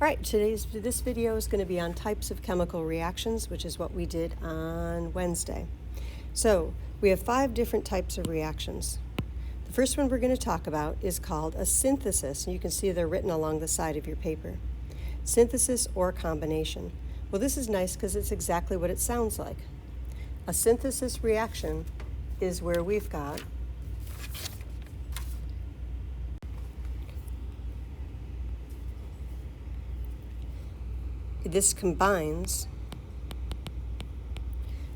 All right, this video is going to be on types of chemical reactions, which is what we did on Wednesday. So we have 5 different types of reactions. The first one we're going to talk about is called a synthesis, and you can see they're written along the side of your paper. Synthesis or combination. Well, this is nice because it's exactly what it sounds like. A synthesis reaction is where we've got this combines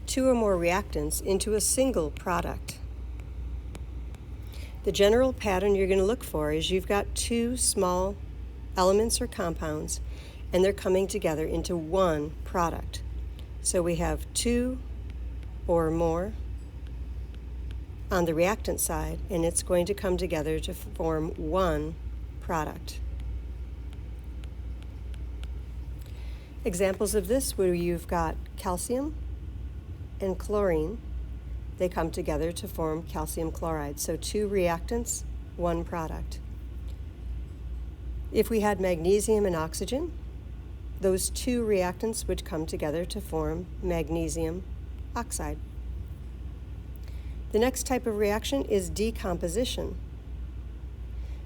2 or more reactants into a single product. The general pattern you're going to look for is you've got 2 small elements or compounds, and they're coming together into one product. So we have 2 or more on the reactant side, and it's going to come together to form one product. Examples of this where you've got calcium and chlorine, they come together to form calcium chloride. So 2 reactants, 1 product. If we had magnesium and oxygen, those 2 reactants would come together to form magnesium oxide. The next type of reaction is decomposition.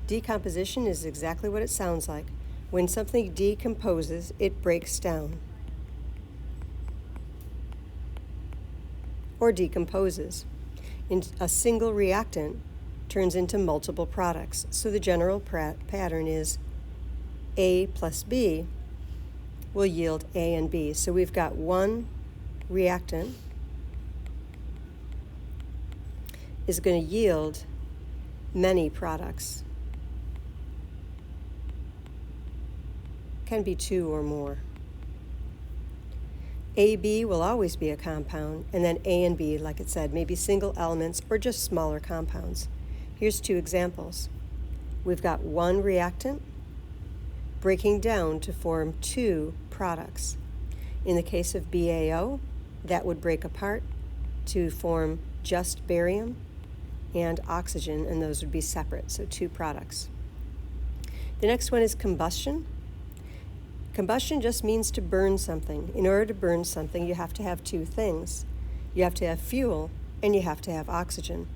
Decomposition is exactly what it sounds like. When something decomposes, it breaks down or decomposes. A single reactant turns into multiple products. So the general pattern is A plus B will yield A and B. So we've got 1 reactant is going to yield many products. Can be 2 or more. AB will always be a compound, and then A and B, like it said, may be single elements or just smaller compounds. Here's 2 examples. We've got 1 reactant breaking down to form 2 products. In the case of BaO, that would break apart to form just barium and oxygen, and those would be separate, so 2 products. The next one is combustion. Combustion just means to burn something. In order to burn something, you have to have 2 things. You have to have fuel, and you have to have oxygen.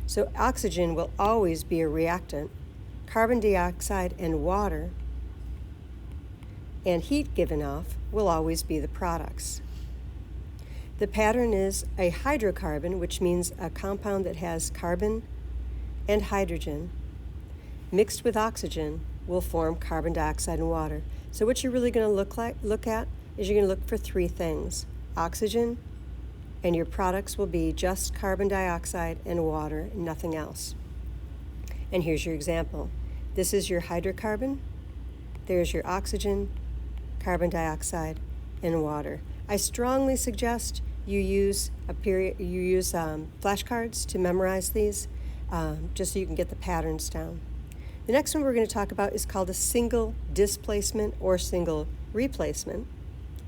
So oxygen will always be a reactant. Carbon dioxide and water and heat given off will always be the products. The pattern is a hydrocarbon, which means a compound that has carbon and hydrogen mixed with oxygen will form carbon dioxide and water. So what you're really going to look at is you're going to look for 3 things: oxygen, and your products will be just carbon dioxide and water, nothing else. And here's your example. This is your hydrocarbon. There's your oxygen, carbon dioxide, and water. I strongly suggest you use flashcards to memorize these, just so you can get the patterns down. The next one we're going to talk about is called a single displacement or single replacement.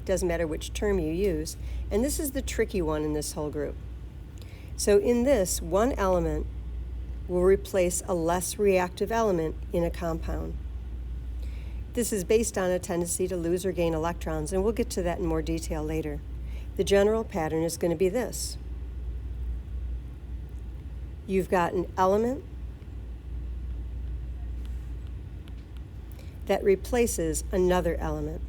Doesn't matter which term you use. And this is the tricky one in this whole group. So in this, 1 element will replace a less reactive element in a compound. This is based on a tendency to lose or gain electrons, and we'll get to that in more detail later. The general pattern is going to be this. You've got an element that replaces another element.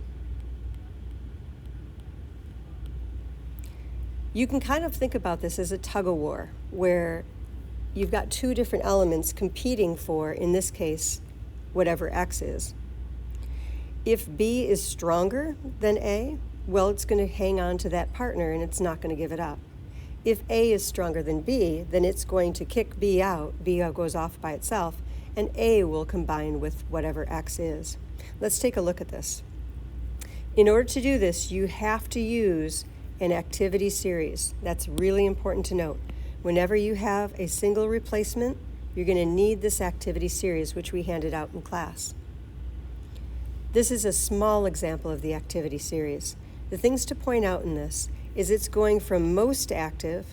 You can kind of think about this as a tug-of-war, where you've got 2 different elements competing for, in this case, whatever X is. If B is stronger than A, well, it's going to hang on to that partner and it's not going to give it up. If A is stronger than B, then it's going to kick B out. B goes off by itself, and A will combine with whatever X is. Let's take a look at this. In order to do this, you have to use an activity series. That's really important to note. Whenever you have a single replacement, you're going to need this activity series, which we handed out in class. This is a small example of the activity series. The things to point out in this is it's going from most active.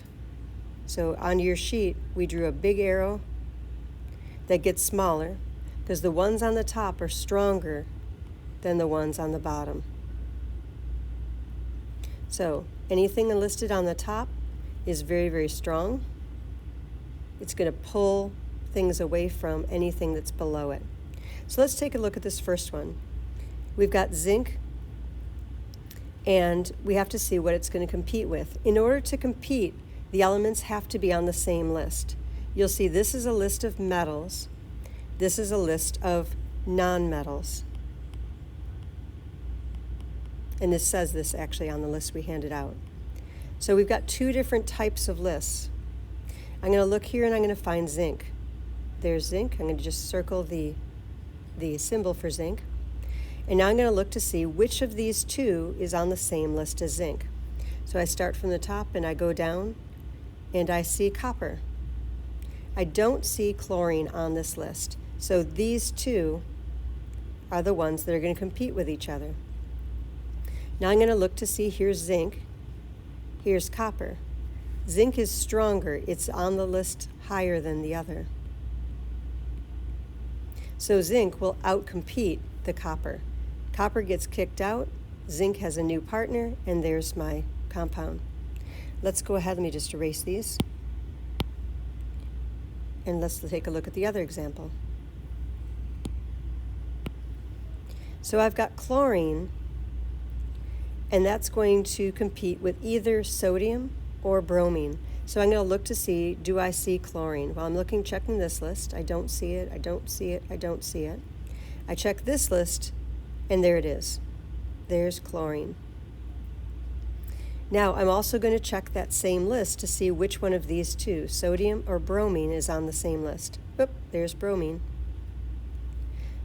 So on your sheet, we drew a big arrow that gets smaller because the ones on the top are stronger than the ones on the bottom. So anything listed on the top is very, very strong. It's going to pull things away from anything that's below it. So let's take a look at this first one. We've got zinc, and we have to see what it's going to compete with. In order to compete, the elements have to be on the same list. You'll see this is a list of metals. This is a list of nonmetals. And this says this actually on the list we handed out. So we've got two different types of lists. I'm going to look here and I'm going to find zinc. There's zinc. I'm going to just circle the symbol for zinc. And now I'm going to look to see which of these two is on the same list as zinc. So I start from the top and I go down and I see copper. I don't see chlorine on this list. So these two are the ones that are going to compete with each other. Now I'm going to look to see, here's zinc, here's copper. Zinc is stronger. It's on the list higher than the other. So zinc will outcompete the copper. Copper gets kicked out, zinc has a new partner, and there's my compound. Let's go ahead, let me just erase these. And let's take a look at the other example. So I've got chlorine, and that's going to compete with either sodium or bromine. So I'm going to look to see, do I see chlorine? Well, I'm checking this list. I don't see it, I don't see it, I don't see it. I check this list, and there it is. There's chlorine. Now, I'm also going to check that same list to see which one of these two, sodium or bromine, is on the same list. Oop, there's bromine.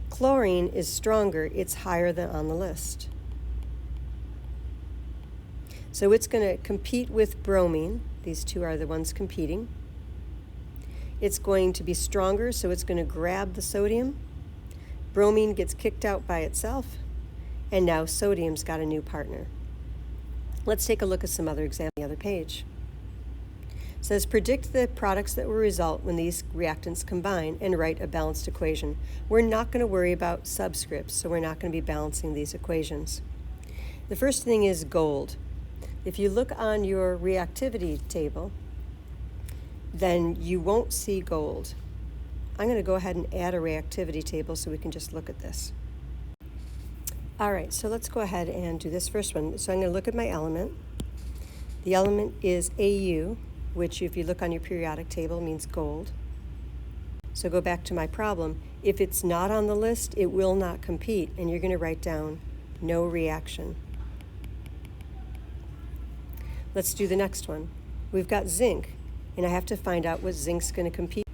Chlorine is stronger. It's higher than on the list. So it's going to compete with bromine. These two are the ones competing. It's going to be stronger, so it's going to grab the sodium. Bromine gets kicked out by itself, and now sodium's got a new partner. Let's take a look at some other examples on the other page. It says, predict the products that will result when these reactants combine and write a balanced equation. We're not going to worry about subscripts, so we're not going to be balancing these equations. The first thing is gold. If you look on your reactivity table, then you won't see gold. I'm going to go ahead and add a reactivity table so we can just look at this. All right, so let's go ahead and do this first one. So I'm going to look at my element. The element is Au, which if you look on your periodic table means gold. So go back to my problem. If it's not on the list, it will not compete, and you're going to write down no reaction. Let's do the next one. We've got zinc, and I have to find out what zinc's going to compete.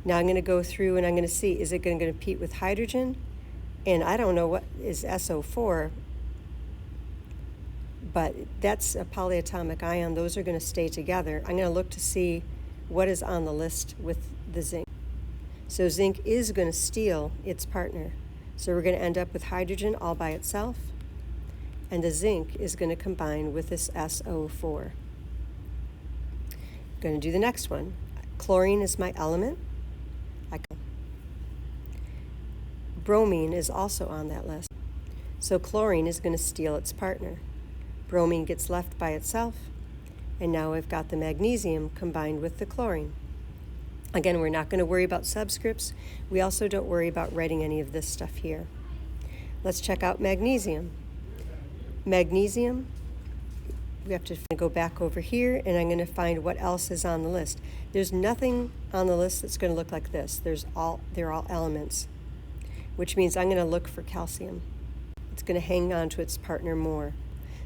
Now I'm going to go through and I'm going to see, is it going to compete with hydrogen? And I don't know what is SO4, but that's a polyatomic ion. Those are going to stay together. I'm going to look to see what is on the list with the zinc. So zinc is going to steal its partner. So we're going to end up with hydrogen all by itself, and the zinc is going to combine with this SO4. I'm going to do the next one. Chlorine is my element. Bromine is also on that list. So chlorine is going to steal its partner. Bromine gets left by itself, and now I've got the magnesium combined with the chlorine. Again, we're not going to worry about subscripts. We also don't worry about writing any of this stuff here. Let's check out magnesium. Magnesium, we have to go back over here, and I'm going to find what else is on the list. There's nothing on the list that's going to look like this. They're all elements, which means I'm going to look for calcium. It's going to hang on to its partner more.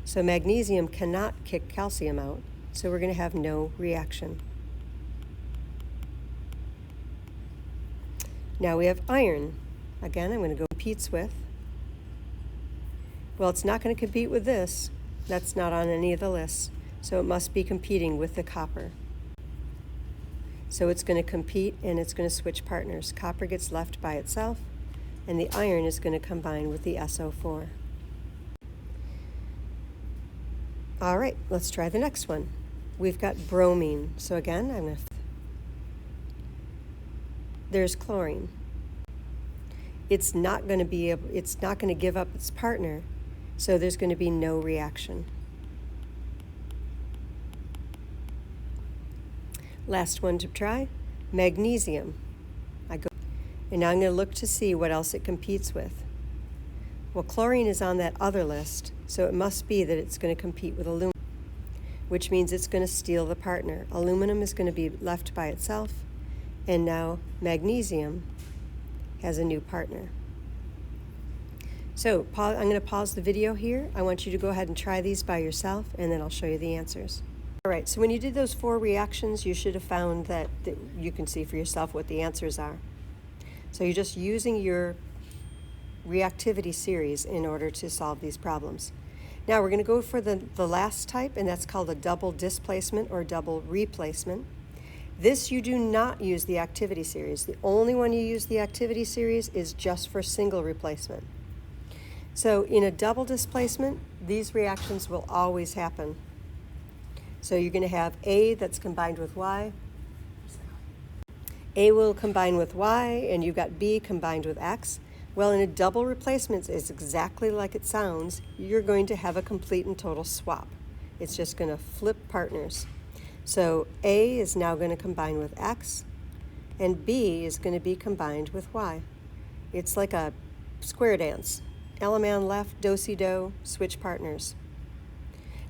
So magnesium cannot kick calcium out, so we're going to have no reaction. Now we have iron. Again, I'm going to go competes with. Well, it's not going to compete with this. That's not on any of the lists, so it must be competing with the copper. So it's going to compete and it's going to switch partners. Copper gets left by itself, and the iron is going to combine with the SO4. All right, let's try the next one. We've got bromine. So again, there's chlorine. it's not going to give up its partner, so there's going to be no reaction. Last one to try, magnesium. And now I'm going to look to see what else it competes with. Well, chlorine is on that other list, so it must be that it's going to compete with aluminum, which means it's going to steal the partner. Aluminum is going to be left by itself, and now magnesium has a new partner. So I'm going to pause the video here. I want you to go ahead and try these by yourself, and then I'll show you the answers. All right, so when you did those 4 reactions, you should have found that you can see for yourself what the answers are. So you're just using your reactivity series in order to solve these problems. Now we're going to go for the last type, and that's called a double displacement or double replacement. This you do not use the activity series. The only one you use the activity series is just for single replacement. So in a double displacement, these reactions will always happen. So you're going to have A that's combined with Y. A will combine with Y, and you've got B combined with X. Well, in a double replacement, it's exactly like it sounds. You're going to have a complete and total swap. It's just going to flip partners. So A is now going to combine with X, and B is going to be combined with Y. It's like a square dance. Element left, do-si-do, switch partners.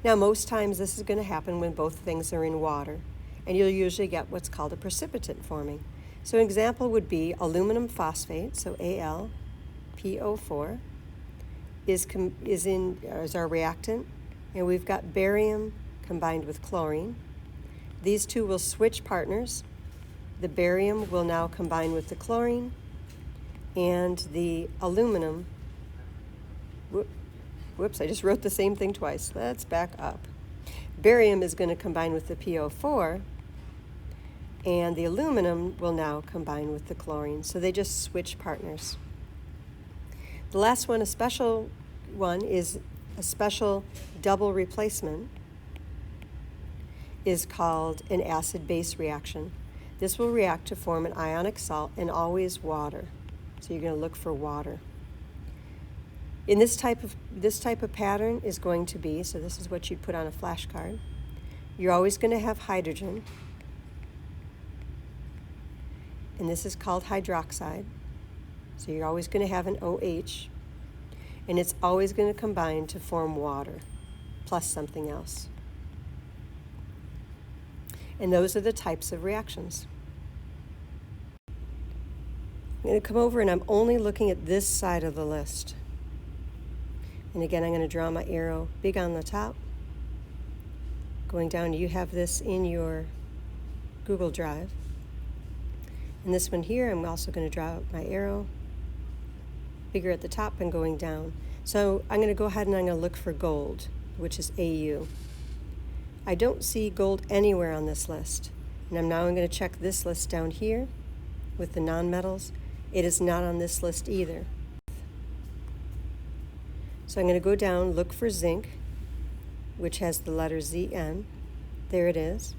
Now, most times this is going to happen when both things are in water, and you'll usually get what's called a precipitant forming. So an example would be aluminum phosphate, so AlPO4 is our reactant, and we've got barium combined with chlorine. These two will switch partners. The barium will now combine with the chlorine, and the aluminum, whoops, I just wrote the same thing twice. Let's back up. Barium is going to combine with the PO4, and the aluminum will now combine with the chlorine. So they just switch partners. The last one, a special one, is a special double replacement, is called an acid-base reaction. This will react to form an ionic salt and always water. So you're going to look for water. In this type of pattern is going to be, so this is what you'd put on a flashcard. You're always going to have hydrogen, and this is called hydroxide. So you're always going to have an OH, and it's always going to combine to form water plus something else. And those are the types of reactions. I'm going to come over, and I'm only looking at this side of the list. And again, I'm going to draw my arrow big on the top. Going down, you have this in your Google Drive. And this one here, I'm also going to draw my arrow bigger at the top and going down. So I'm going to go ahead and I'm going to look for gold, which is AU. I don't see gold anywhere on this list. And I'm going to check this list down here with the nonmetals. It is not on this list either. So I'm going to go down, look for zinc, which has the letter ZN. There it is.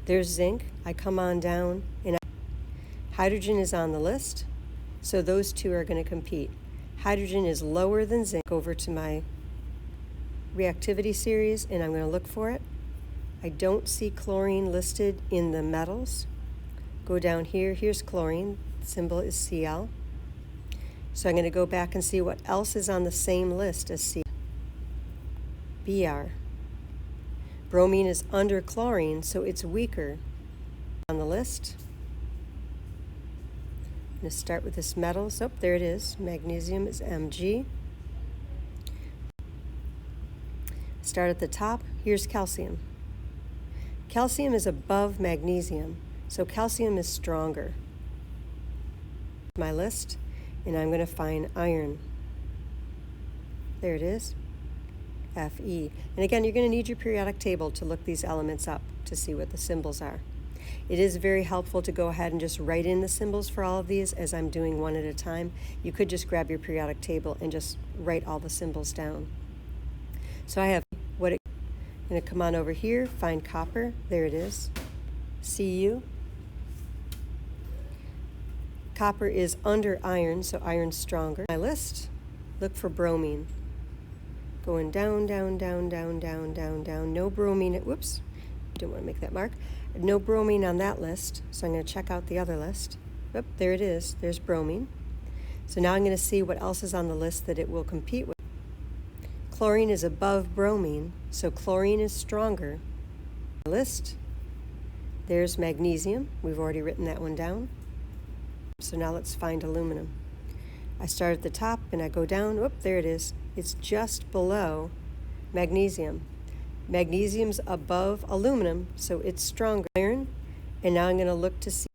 There's zinc. I come on down, and hydrogen is on the list, so those two are going to compete. Hydrogen is lower than zinc. Over to my reactivity series, and I'm going to look for it. I don't see chlorine listed in the metals. Go down here. Here's chlorine. The symbol is Cl. So I'm going to go back and see what else is on the same list as C. Br. Bromine is under chlorine, so it's weaker on the list. I'm going to start with this metal. So there it is. Magnesium is Mg. Start at the top. Here's calcium. Calcium is above magnesium, so calcium is stronger. My list. And I'm going to find iron. There it is, Fe. And again, you're going to need your periodic table to look these elements up to see what the symbols are. It is very helpful to go ahead and just write in the symbols for all of these as I'm doing one at a time. You could just grab your periodic table and just write all the symbols down. So I have I'm going to come on over here, find copper. There it is, Cu. Copper is under iron, so iron's stronger. My list, look for bromine. Going down, down, down, down, down, down, down. No bromine. Whoops, didn't want to make that mark. No bromine on that list, so I'm going to check out the other list. Oop, there it is. There's bromine. So now I'm going to see what else is on the list that it will compete with. Chlorine is above bromine, so chlorine is stronger. List. There's magnesium. We've already written that one down. So now let's find aluminum. I start at the top and I go down. Whoop, there it is. It's just below magnesium. Magnesium's above aluminum, so it's stronger. Iron, and now I'm going to look to see